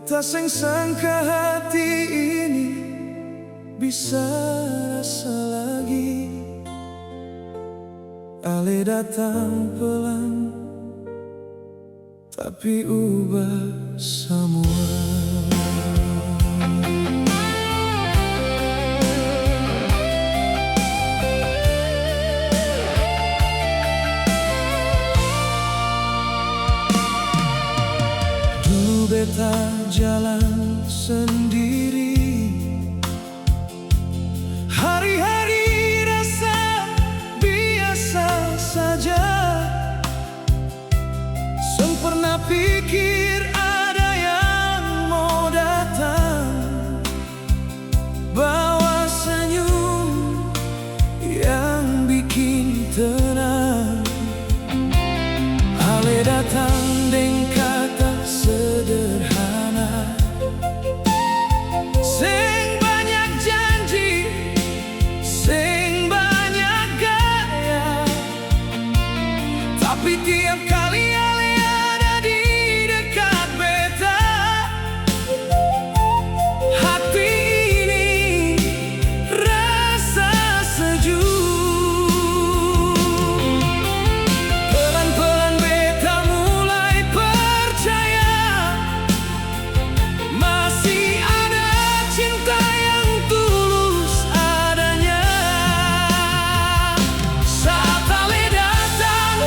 Beta sing sangka hati ini bisa rasa lagi. Ale datang pelan, tapi ubah semua. Dulu beta jalan sendiri, hari-hari rasa biasa saja. Sempurna pikir ada yang mau datang, bawa senyum yang bikin tenang. Ale datang dengan kata sederhana, sing banyak janji, sing banyak gaya, tapi tiap kali Ale ada di dekat beta, hati ini rasa sejuk. Pelan-pelan beta mulai percaya, masih ada cinta yang tulus adanya. Saat Ale datang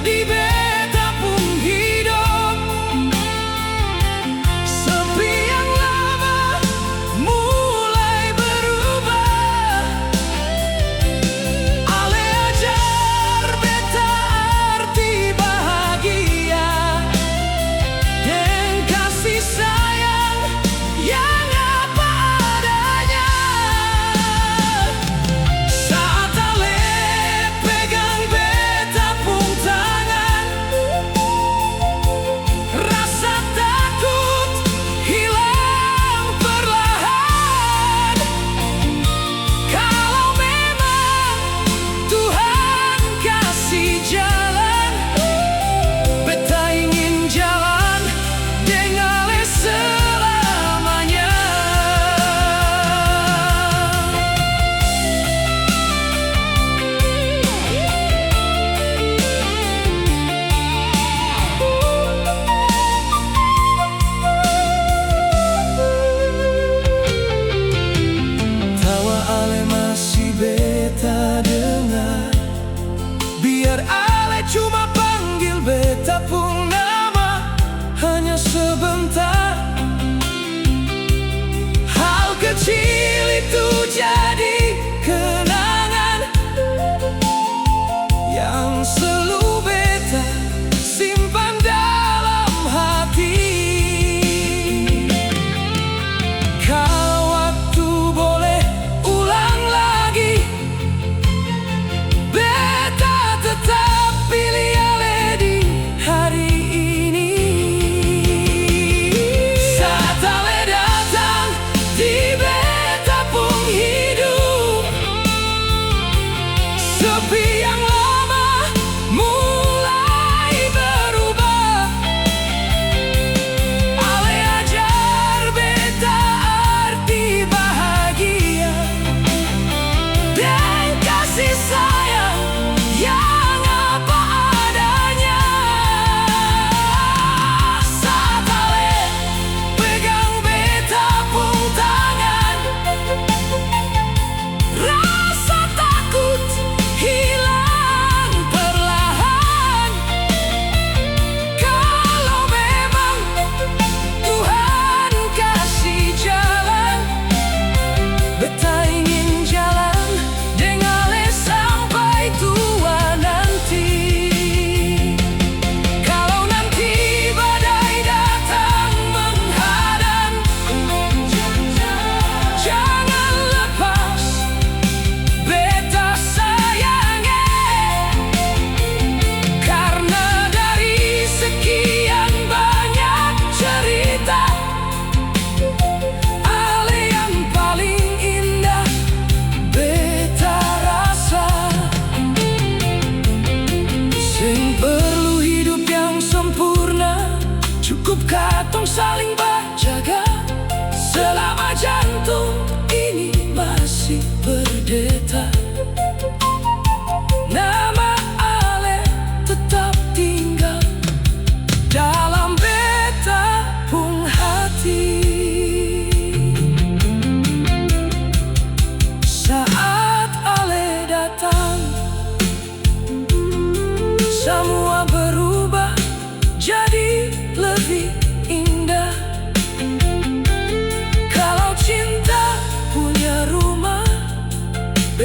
di beta pun hidup, sepi yang lama mulai berubah. Ale ajar beta arti bahagia dan kasih sayang yang apa adanya. Saat Ale pegang beta pun tangan, rasa takut hilang perlahan. Kalau memang Tuhan kasih jalan, beta ingin jalan dengan Ale selamanya.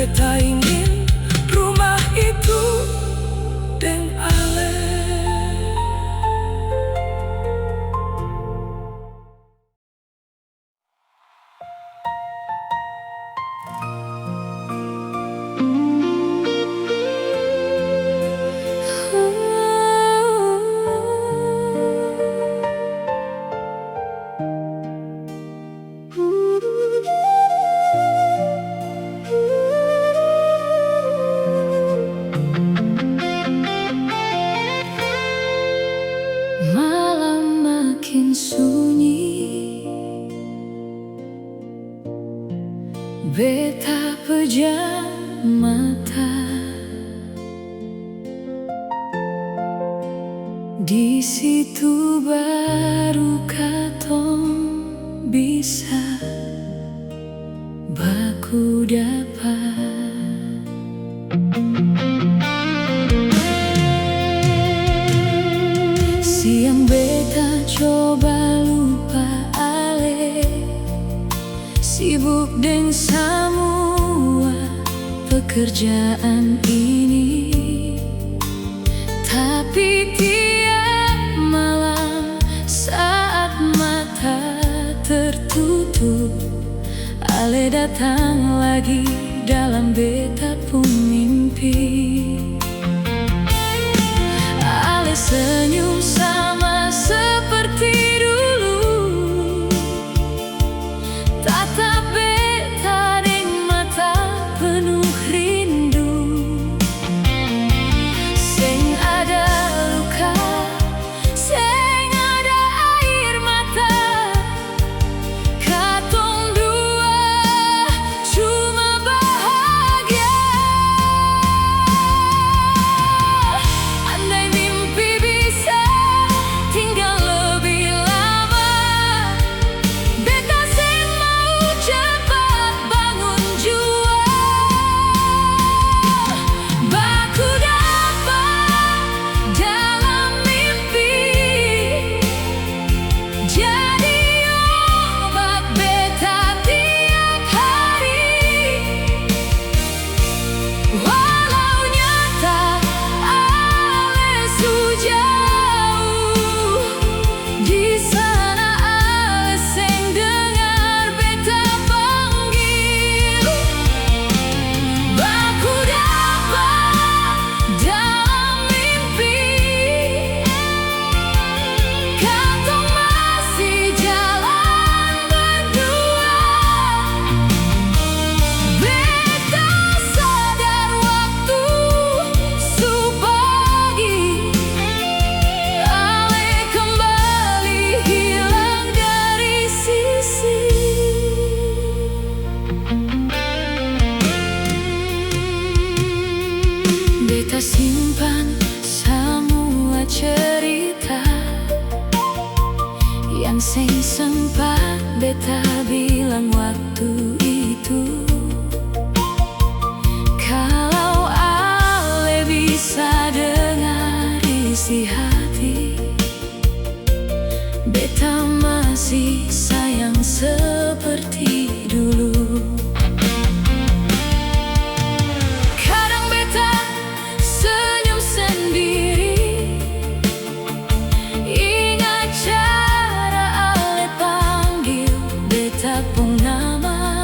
beta ingin rumah itu deng ale. Malam makin sunyi, beta pejam mata. Di situ baru katong bisa baku dapat. Siang beta coba lupa ale, sibuk deng semua pekerjaan ini. Tapi tiap malam saat mata tertutup, ale datang lagi dalam beta pun mimpi. Ale senyum sama seperti dulu, tatap beta deng mata penuh rindu. Seng ada luka, seng ada air mata, katong dua cuma bahagia. Andai mimpi bisa tinggal lebih lama, beta seng mau cepat bangun jua. Baku dapat dalam mimpi, jadi obat beta tiap hari. Walau nyata ale su jauh, di sana ale seng dengar beta panggil. Baku dapat dalam mimpi, katong masih jalan berdua. Beta sadar waktu su pagi, ale kembali hilang dari sisi. Beta simpan semua cerita yang seng sempat beta bilang waktu itu. Kalau ale bisa dengar isi hati, beta masih sayang seperti dulu. Kadang beta senyum sendiri, ingat cara ale panggil beta pung nama.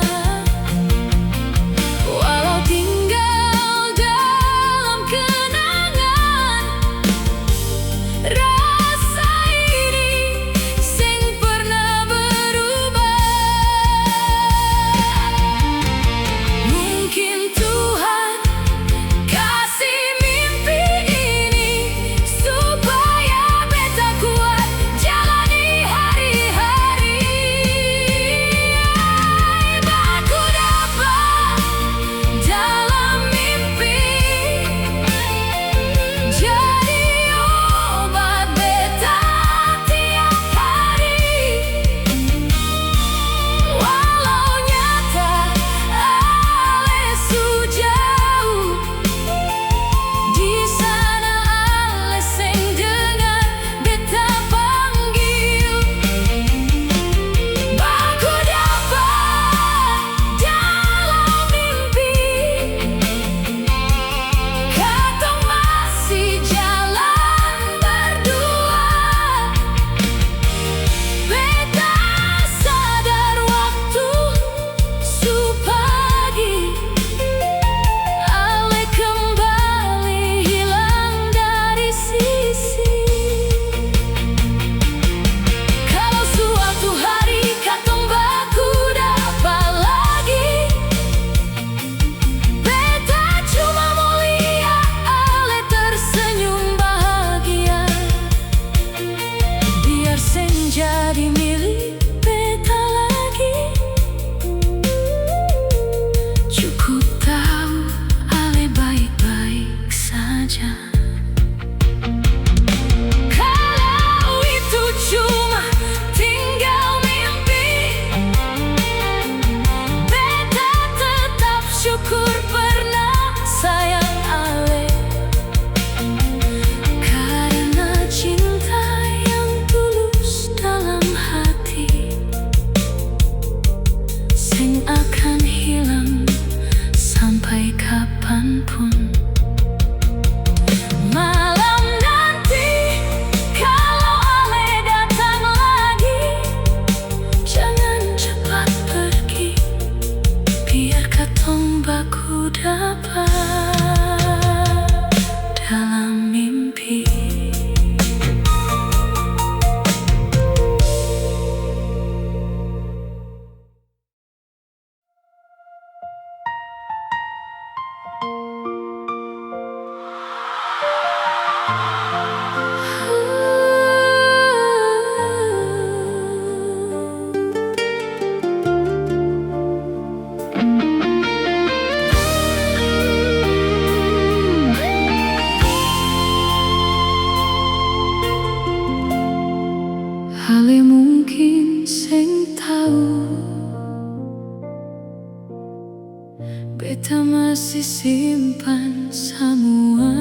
masih simpan semua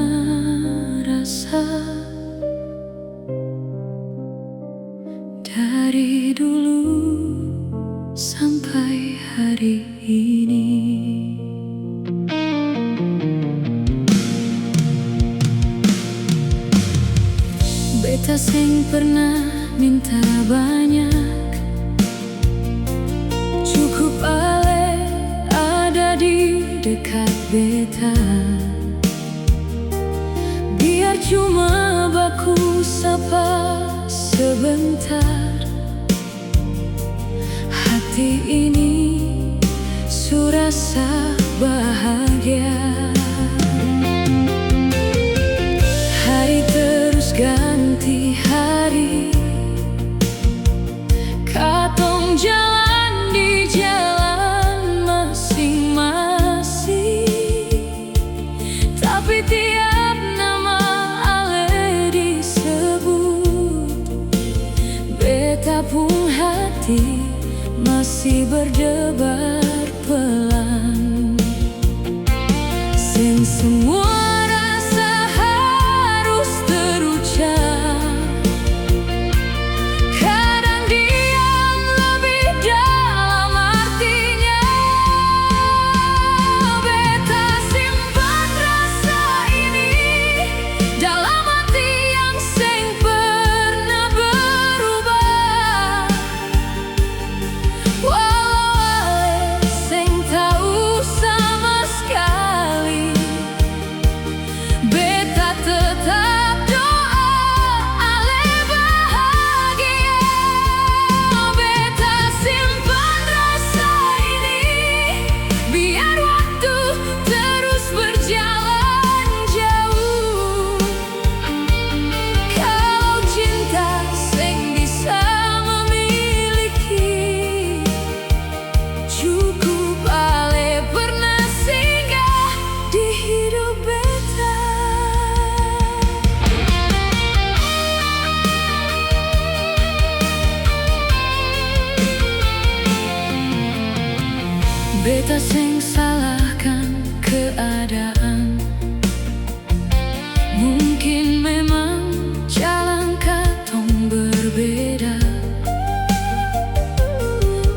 rasa dari dulu sampai hari ini. Beta sing pernah minta banyak, cukup ale ada di dekat beta. Biar cuma baku sapa sebentar, hati ini surasa bahagia. Hari terus ganti hari, katong jalan di jalan masing-masing. Tapi tiap nama ale disebut, beta pun hati masih berdebar pelan. Sing semua rasa harus terucap, kadang diam lebih dalam artinya. Beta simpan rasa ini dalam hati yang sing pernah berubah. Walau ale sing tahu sama sekali, beta tetap doa ale bahagia. Beta simpan rasa ini biar waktu terus berjalan jauh. Kalau cinta sing bisa memiliki, cukup ale pernah singgah di hidup beta. Beta sing salahkan keadaan, mungkin memang jalan katong berbeda.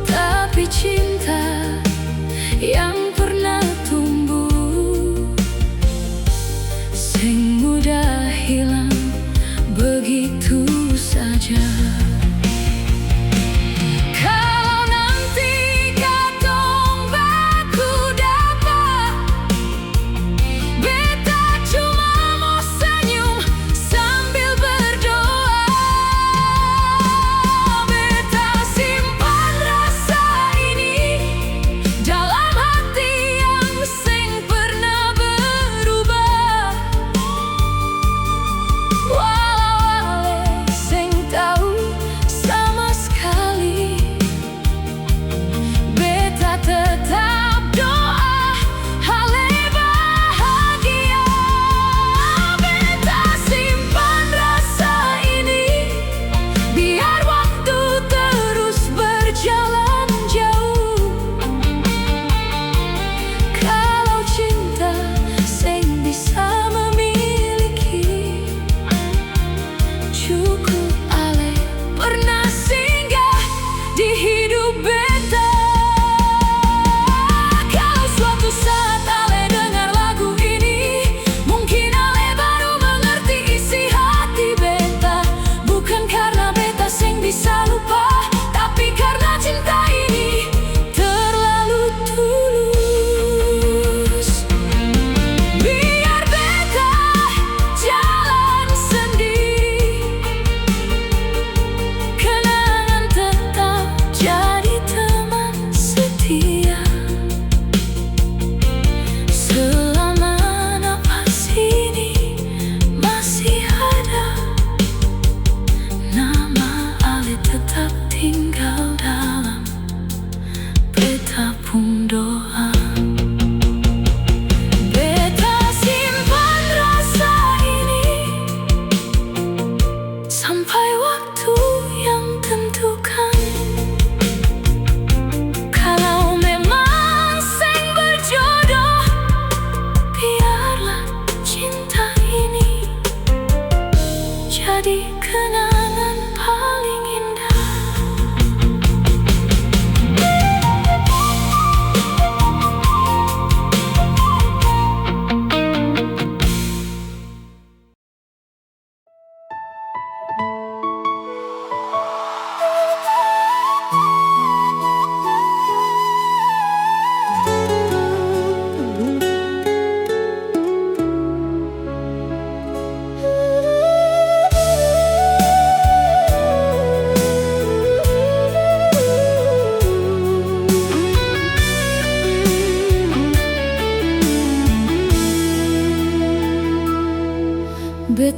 Tapi cinta yang pernah tumbuh sing mudah hilang begitu saja. Kalau nanti katong baku dapat, beta cuma mau senyum sambil berdoa. Beta simpan rasa ini dalam hati yang sing pernah berubah. Walau ale sing tahu sama sekali, beta tetap doa ale bahagia. Beta simpan rasa ini biar waktu terus berjalan jauh. Kalau cinta sing bisa memiliki, cukup ale pernah singgah di hidup beta. Kalau suatu saat ale dengar lagu ini, mungkin ale baru mengerti isi hati beta. Bukan karena beta sing bisa lupa, tapi karena cinta ini terlalu tulus. Biar beta jalan sendiri, kenangan tetap jadi teman setia. Selama nafas ini masih ada, nama ale tetap tinggal dalam beta pun doa. Beta simpan rasa ini sampai waktu yang tentukan. Kalau memang sing berjodoh,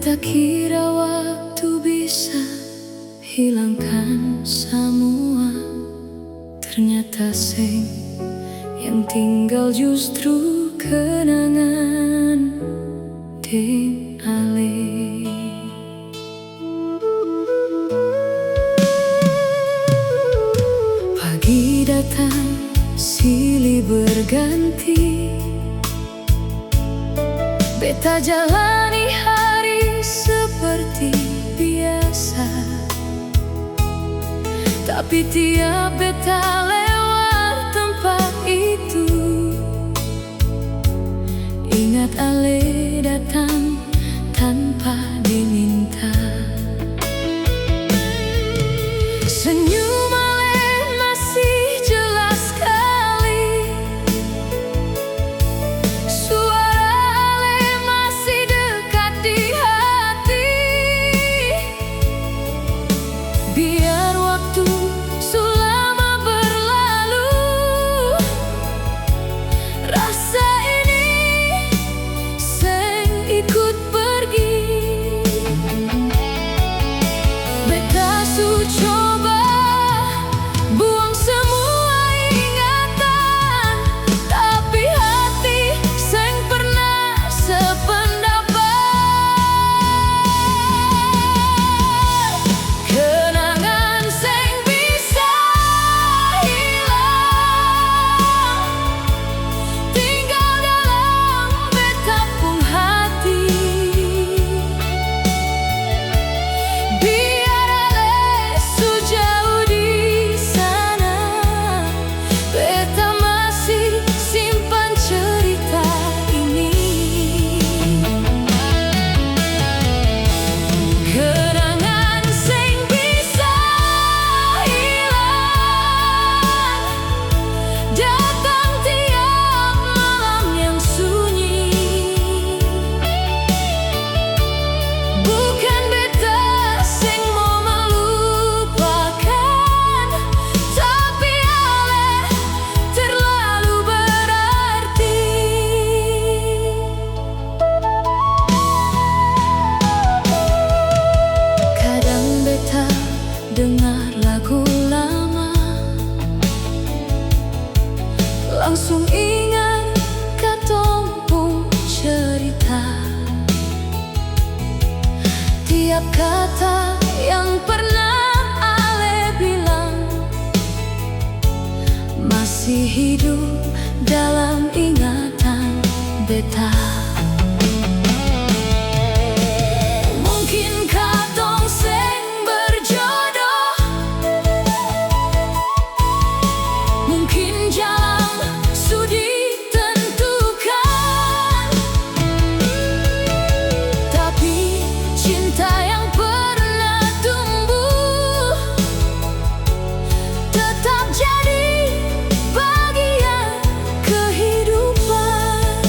Beta kira waktu bisa hilangkan semua, ternyata sing yang tinggal justru kenangan ding ale. Pagi datang silih berganti, beta jalani hari seperti biasa. Tapi tiap beta lewat tempat itu, ingat ale datang tanpa diminta. Senyum ale masih jelas sekali, suara ale masih dekat di hati. Biar waktu selama berlalu, rasa ini seng ikut pergi. Beta su coba buang semua ingatan, tapi hati seng pernah sependapat. Kenangan seng bisa hilang, tinggal dalam beta pung hati. Biar ale sejauh di sana, beta masih simpan cerita ini. Kenangan seng bisa hilang, datang tiap malam yang sunyi. Bukan beta seng mau melupakan, tapi ale terlalu berarti. Kadang beta dengar lagu lama, langsung ingat katong pung cerita. Tiap kata yang pernah ale bilang masih hidup dalam ingatan beta. Mungkin katong seng berjodoh, mungkin jalan sudah ditentukan, tapi cinta yang pernah tumbuh tetap jadi bagian kehidupan.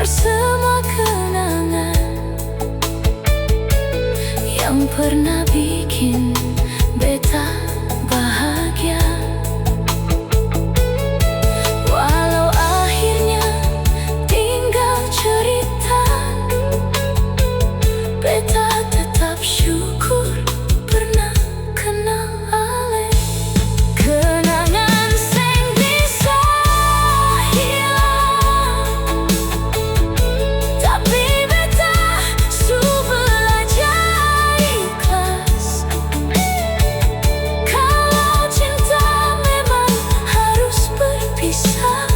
bongkar semua kenangan yang pernah bikin beta bahagia. Walau akhirnya tinggal cerita, beta tetap syukur pernah kenal ale. Kenangan seng bisa hilang, tapi beta su belajar ikhlas. Kalau cinta memang harus berpisah,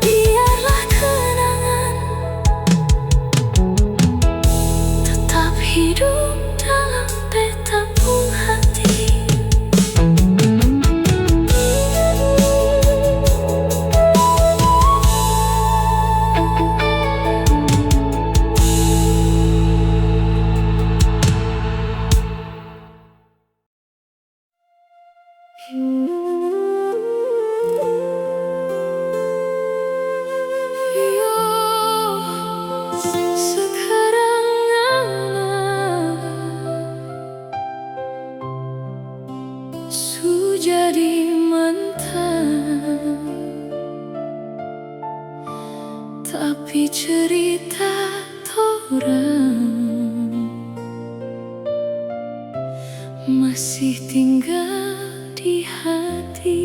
biarlah kenangan tetap hidup dalam beta pun hati. Yo, sekarang su jadi mantan, tapi cerita torang masih tinggal di hati.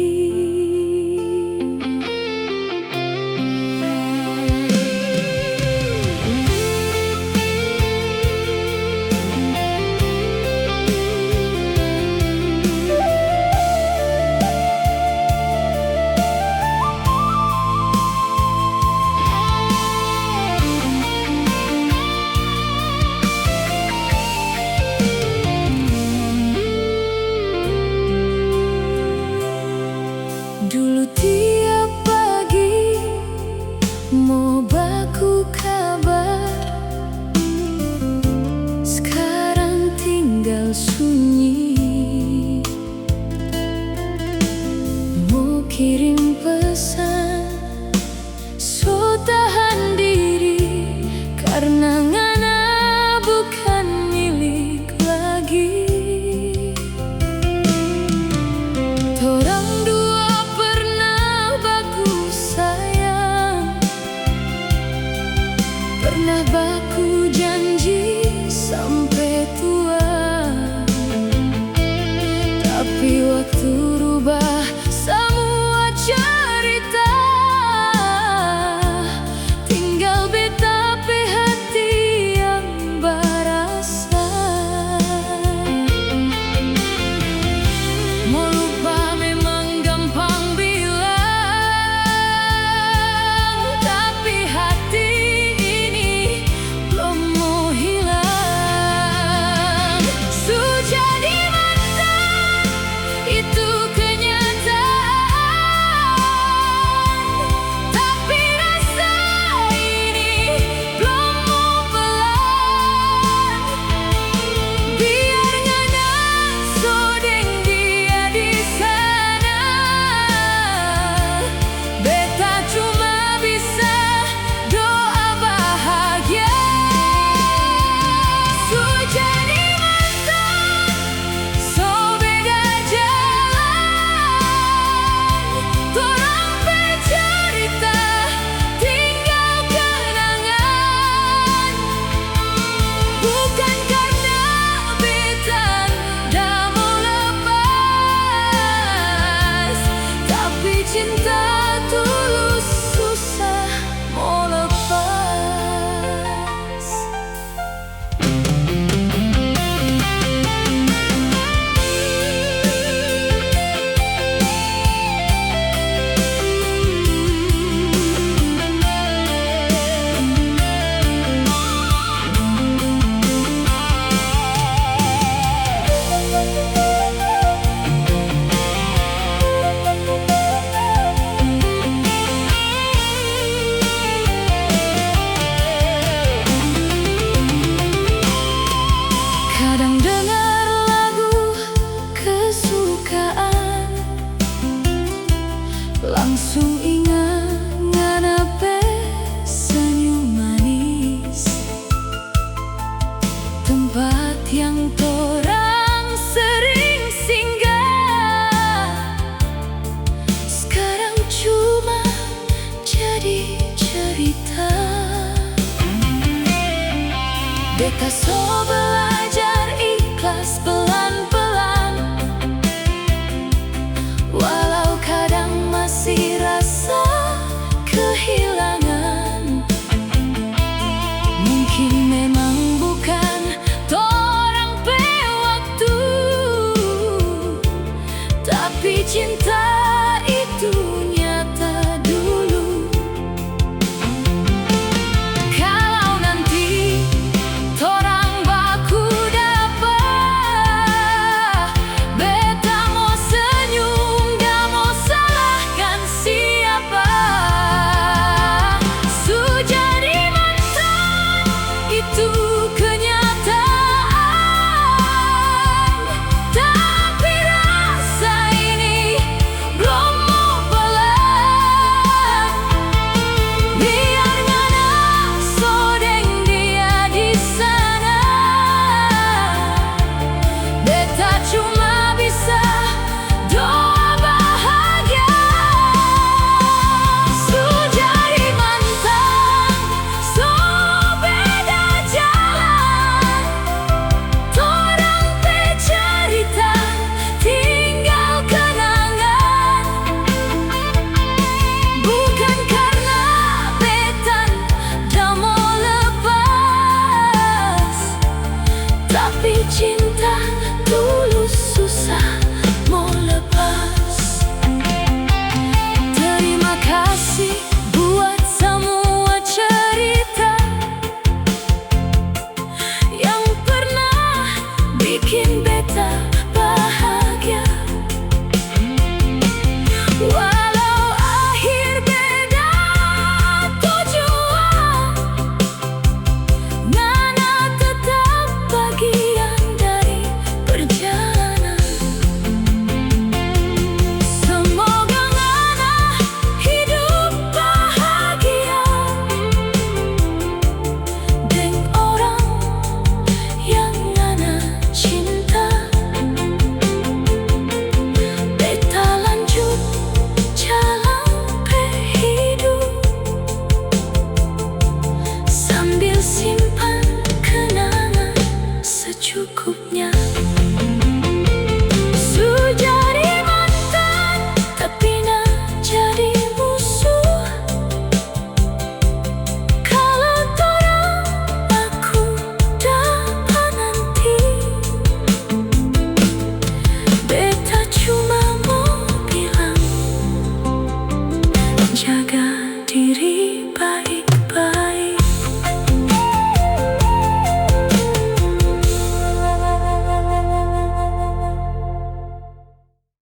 Dulu tiap pagi mau baku kabar, sekarang tinggal sunyi. Mau kirim pesan, so tahan diri karena ngana bukan milik lagi. Torang dua pernah baku sayang, pernah baku janji sampai tua, tapi waktu rubah semua cerita. Tinggal beta pe hati yang berasa. Mau lupa memang gampang bilang, tapi hati ini Beta so